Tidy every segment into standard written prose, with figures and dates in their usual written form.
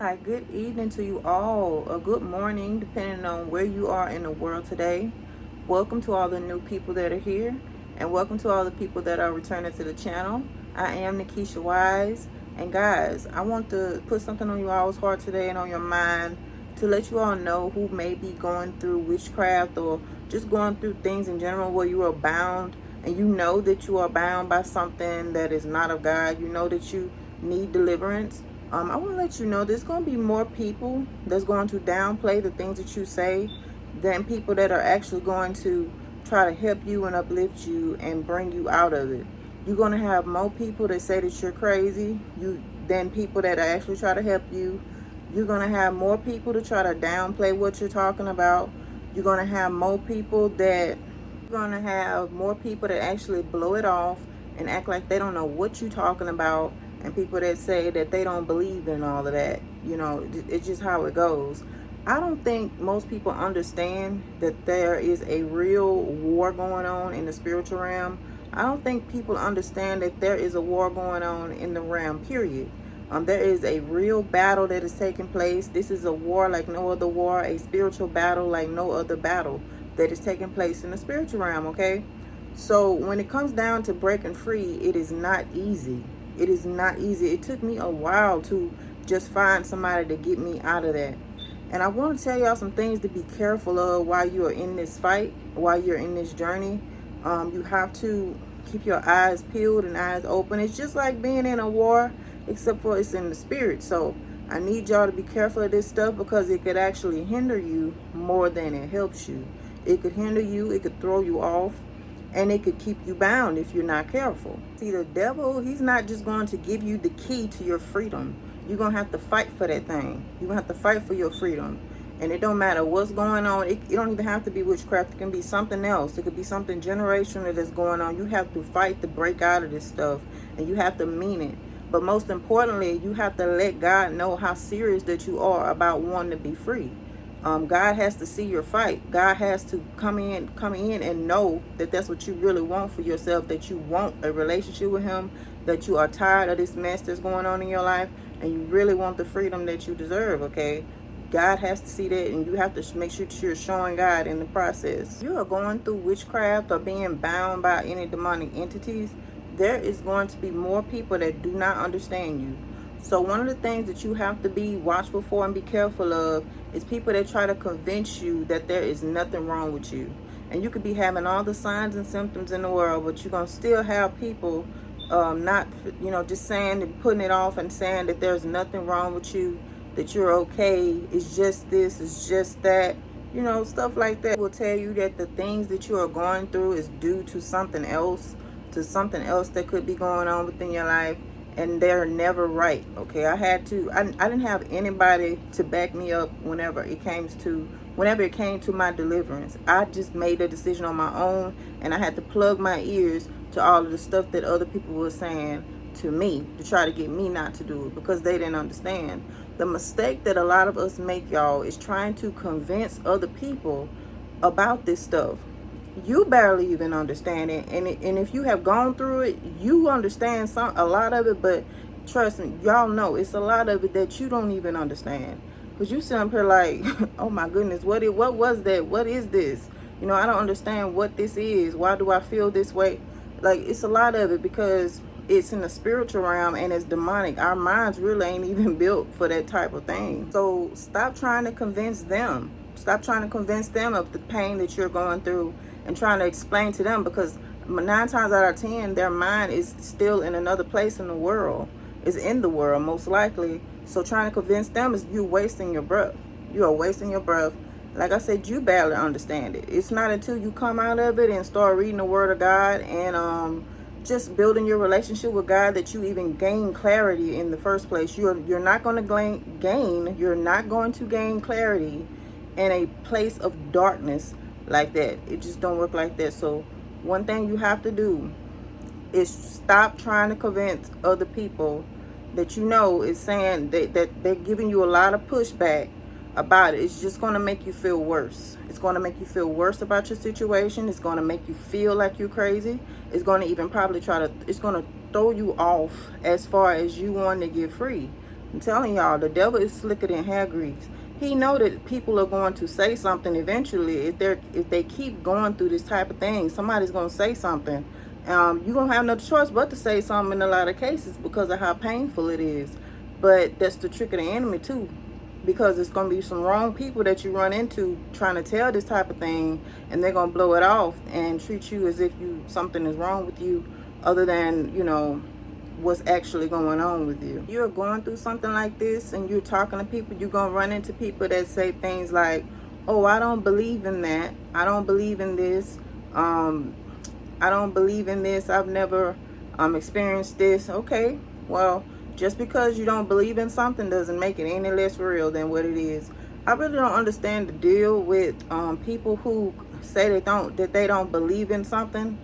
Hi, good evening to you all, or good morning, depending on where you are in the world today. Welcome to all the new people that are here, and welcome to all the people that are returning to the channel. I am Nekeisha Wise, and guys, I want to put something on you all's heart today and on your mind to let you all know who may be going through witchcraft or just going through things in general where you are bound and you know that you are bound by something that is not of God. You know that you need deliverance. I want to let you know there's going to be more people that's going to downplay the things that you say than people that are actually going to try to help you and uplift you and bring you out of it. You're going to have more people that say that you're crazy than people that actually try to help you. You're going to have more people to try to downplay what you're talking about. You're going to have more people that actually blow it off and act like they don't know what you're talking about, and people that say that they don't believe in all of that. It's just how it goes. I don't think most people understand that there is a real war going on in the spiritual realm. I don't think people understand that there is a war going on in the realm, period. There is a real battle that is taking place. This is a war like no other war, a spiritual battle like no other battle that is taking place in the spiritual realm, okay? So when it comes down to breaking free, it is not easy. It is not easy. It took me a while to just find somebody to get me out of that. And I want to tell y'all some things to be careful of while you are in this fight, while you're in this journey. You have to keep your eyes peeled and eyes open. It's just like being in a war, except for it's in the spirit. So I need y'all to be careful of this stuff because it could actually hinder you more than it helps you. It could hinder you, it could throw you off, and it could keep you bound if you're not careful. See, the devil, he's not just going to give you the key to your freedom. You're going to have to fight for that thing. You're going to have to fight for your freedom. And it don't matter what's going on. It don't even have to be witchcraft. It can be something else. It could be something generational that's going on. You have to fight to break out of this stuff. And you have to mean it. But most importantly, you have to let God know how serious that you are about wanting to be free. God has to see your fight. God has to come in and know that that's what you really want for yourself, that you want a relationship with him, that you are tired of this mess that's going on in your life, and you really want the freedom that you deserve, okay? God has to see that, and you have to make sure that you're showing God in the process. If you are going through witchcraft or being bound by any demonic entities, there is going to be more people that do not understand you. So one of the things that you have to be watchful for and be careful of is people that try to convince you that there is nothing wrong with you. And you could be having all the signs and symptoms in the world, but you're going to still have people not, just saying and putting it off and saying that there's nothing wrong with you, that you're okay, it's just this, it's just that, stuff like that. Will tell you that the things that you are going through is due to something else that could be going on within your life, and they're never right, okay? I didn't have anybody to back me up whenever it came to my deliverance. I just made a decision on my own, and I had to plug my ears to all of the stuff that other people were saying to me to try to get me not to do it because they didn't understand. The mistake that a lot of us make, y'all, is trying to convince other people about this stuff. You barely even understand it, and if you have gone through it, you understand a lot of it. But trust me, y'all know it's a lot of it that you don't even understand, because you sit up here like, oh my goodness, what was that? What is this? I don't understand what this is. Why do I feel this way? Like, it's a lot of it because it's in the spiritual realm and it's demonic. Our minds really ain't even built for that type of thing. So stop trying to convince them. Stop trying to convince them of the pain that you're going through and trying to explain to them, because 9 times out of 10, their mind is still in another place in the world, is in the world most likely. So trying to convince them is you wasting your breath. You are wasting your breath. Like I said, you barely understand it. It's not until you come out of it and start reading the Word of God and just building your relationship with God that you even gain clarity in the first place. You're not going to you're not going to gain clarity in a place of darkness like that. It just don't work like that. So one thing you have to do is stop trying to convince other people that is saying that they're giving you a lot of pushback about it. It's just going to make you feel worse. It's going to make you feel worse about your situation. It's going to make you feel like you're crazy. It's going to even probably it's going to throw you off as far as you want to get free. I'm telling y'all, the devil is slicker than hair grease. He know that people are going to say something eventually. If they keep going through this type of thing, somebody's going to say something. You're going to have no choice but to say something in a lot of cases because of how painful it is. But that's the trick of the enemy too, because it's going to be some wrong people that you run into trying to tell this type of thing, and they're going to blow it off and treat you as if something is wrong with you other than, what's actually going on with you. You're going through something like this and you're talking to people, you're going to run into people that say things like, oh, I don't believe in that. I don't believe in this. I don't believe in this. I've never experienced this. Okay, well, just because you don't believe in something doesn't make it any less real than what it is. I really don't understand the deal with people who say that they don't believe in something.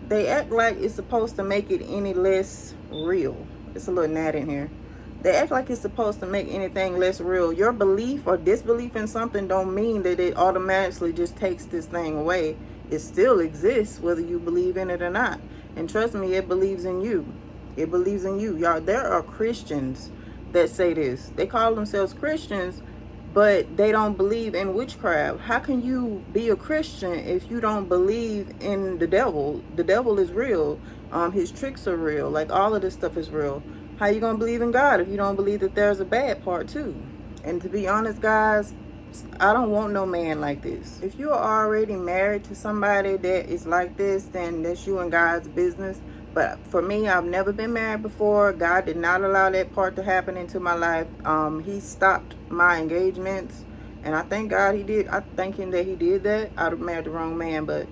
They act like it's supposed to make it any less real. It's a little gnat in here. They act like it's supposed to make anything less real. Your belief or disbelief in something don't mean that it automatically just takes this thing away. It still exists whether you believe in it or not. And trust me, it believes in you. It believes in you. Y'all, there are Christians that say this. They call themselves Christians, but they don't believe in witchcraft. How can you be a Christian if you don't believe in the devil? The devil is real. His tricks are real. Like, all of this stuff is real. How you gonna believe in God if you don't believe that there's a bad part too? And to be honest, guys, I don't want no man like this. If you're already married to somebody that is like this, then that's you and God's business. But for me, I've never been married before. God did not allow that part to happen into my life. He stopped my engagements, and I thank God he did. I thank him that he did that. I'd have married the wrong man. But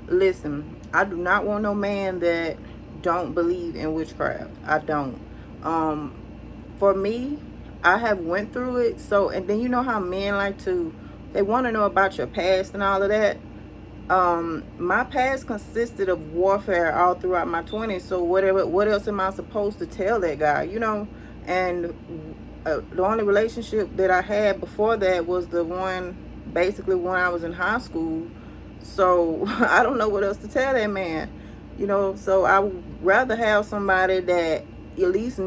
listen, I do not want no man that don't believe in witchcraft. I don't. For me, I have went through it. So, and then you know how men like to, they want to know about your past and all of that. My past consisted of warfare all throughout my 20s. So what else am I supposed to tell that guy, And the only relationship that I had before that was the one basically when I was in high school. So I don't know what else to tell that man, so I would rather have somebody that at least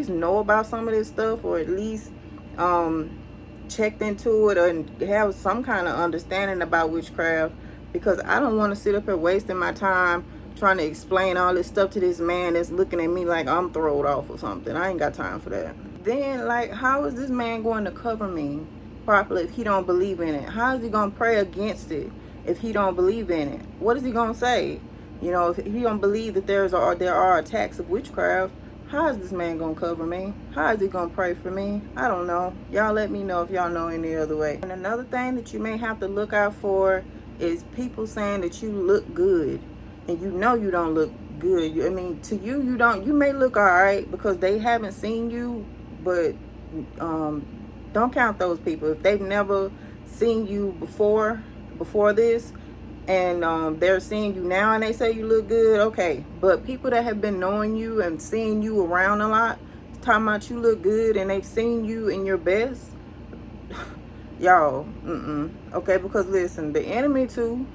know about some of this stuff, or at least checked into it, or have some kind of understanding about witchcraft, because I don't want to sit up here wasting my time trying to explain all this stuff to this man that's looking at me like I'm thrown off or something. I ain't got time for that. Then, like, how is this man going to cover me properly if he don't believe in it? How is he going to pray against it if he don't believe in it? What is he going to say? If he don't believe that there are attacks of witchcraft, how is this man going to cover me? How is he going to pray for me? I don't know. Y'all let me know if y'all know any other way. And another thing that you may have to look out for is people saying that you look good, and you don't look good. I mean, to you, you may look all right because they haven't seen you, but don't count those people. If they've never seen you before this, and they're seeing you now and they say you look good, okay. But people that have been knowing you and seeing you around a lot, talking about you look good, and they've seen you in your best, y'all, okay. Because listen, the enemy too,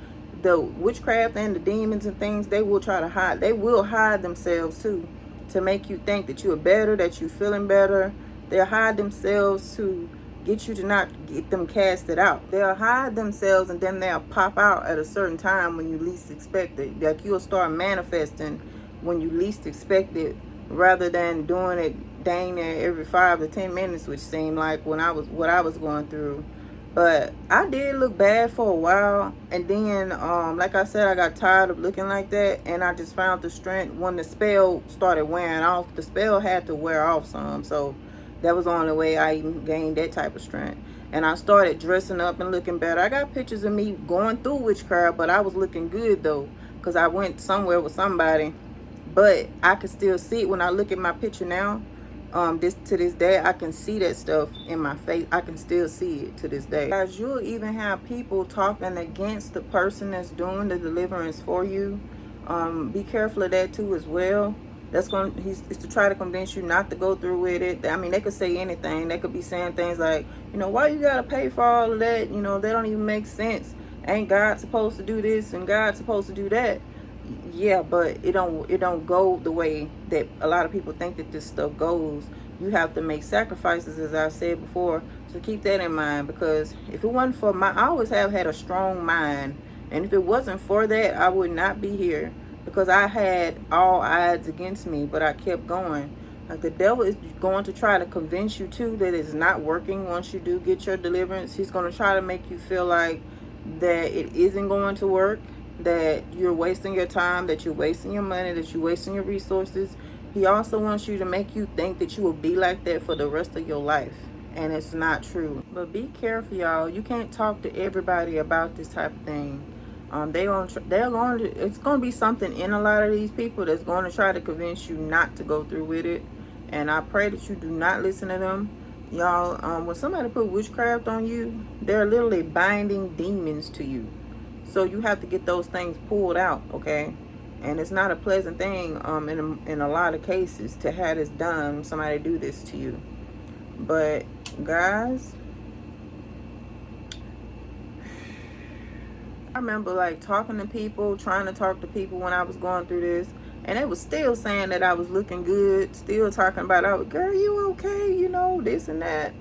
the witchcraft and the demons and things, they will try to hide. They will hide themselves too, to make you think that you are better, that you're feeling better. They'll hide themselves to get you to not get them casted out. They'll hide themselves, and then they'll pop out at a certain time when you least expect it. Like, you'll start manifesting when you least expect it, rather than doing it dang near every 5 to 10 minutes, which seemed like what I was going through. But I did look bad for a while, and then like I said, I got tired of looking like that, and I just found the strength when the spell started wearing off. The spell had to wear off some, so that was the only way I even gained that type of strength. And I started dressing up and looking better. I got pictures of me going through witchcraft, but I was looking good though, because I went somewhere with somebody. But I can still see it when I look at my picture now. To this day, I can see that stuff in my face. I can still see it to this day. Guys, you'll even have people talking against the person that's doing the deliverance for you. Be careful of that too as well. That's is to try to convince you not to go through with it. I mean, they could say anything. They could be saying things like, why you gotta pay for all of that? They don't even make sense. Ain't God supposed to do this and God supposed to do that? Yeah, but it don't go the way that a lot of people think that this stuff goes. you have to make sacrifices, as I said before. So keep that in mind, because if it wasn't for I always have had a strong mind, and if it wasn't for that, I would not be here, because I had all odds against me, but I kept going. Like, the devil is going to try to convince you too that it's not working once you do get your deliverance. He's going to try to make you feel like that it isn't going to work, that you're wasting your time, that you're wasting your money, that you're wasting your resources. He also wants you to make you think that you will be like that for the rest of your life. And it's not true. But be careful, y'all. You can't talk to everybody about this type of thing. It's going to be something in a lot of these people that's going to try to convince you not to go through with it. And I pray that you do not listen to them. Y'all, when somebody put witchcraft on you, they're literally binding demons to you. So you have to get those things pulled out, okay? And it's not a pleasant thing in a lot of cases to have this done, somebody do this to you. But guys, I remember like talking to people, trying to talk to people when I was going through this, and they was still saying that I was looking good, still talking about, oh, girl, you okay, you know, this and that.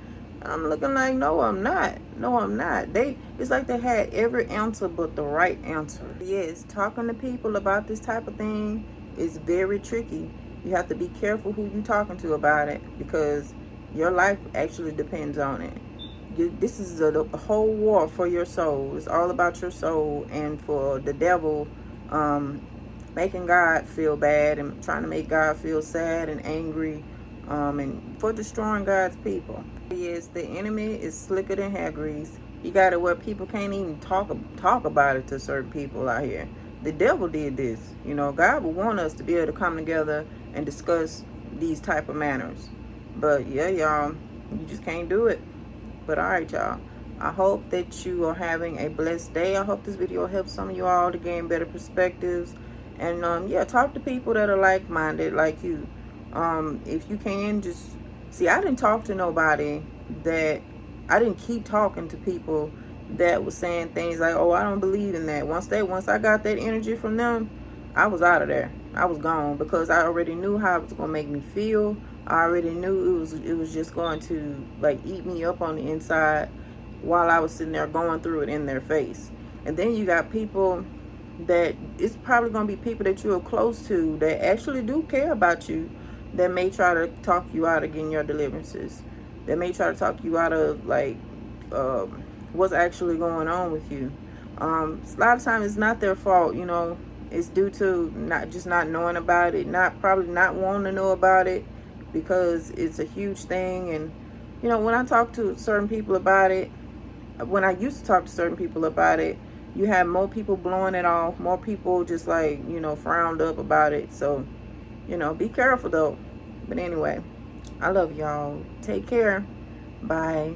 I'm looking like, no, I'm not. No, I'm not. It's like they had every answer but the right answer. Yes, talking to people about this type of thing is very tricky. You have to be careful who you talking to about it, because your life actually depends on it. This is a whole war for your soul. It's all about your soul, and for the devil making God feel bad and trying to make God feel sad and angry, and for destroying God's people. Yes, the enemy is slicker than hair grease. He got it where people can't even talk about it to certain people out here. The devil did this. You know, God would want us to be able to come together and discuss these type of matters. But yeah, y'all, you just can't do it. But all right, y'all, I hope that you are having a blessed day. I hope this video helps some of you all to gain better perspectives. And yeah, talk to people that are like-minded like you. If you can, just see, I didn't talk to nobody that I didn't keep talking to people that was saying things like, oh, I don't believe in that. Once I got that energy from them, I was out of there. I was gone, because I already knew how it was gonna make me feel. I already knew it was just going to like eat me up on the inside while I was sitting there going through it in their face. And then you got people that it's probably going to be people that you're close to that actually do care about you, that may try to talk you out of getting your deliverances, that may try to talk you out of like what's actually going on with you. A lot of times it's not their fault, you know. It's due to not knowing about it, probably not wanting to know about it, because it's a huge thing. And you know, when I talk to certain people about it, when I used to talk to certain people about it, you have more people blowing it off, more people just like, you know, frowned up about it. So, you know, be careful though. But anyway, I love y'all. Take care. Bye.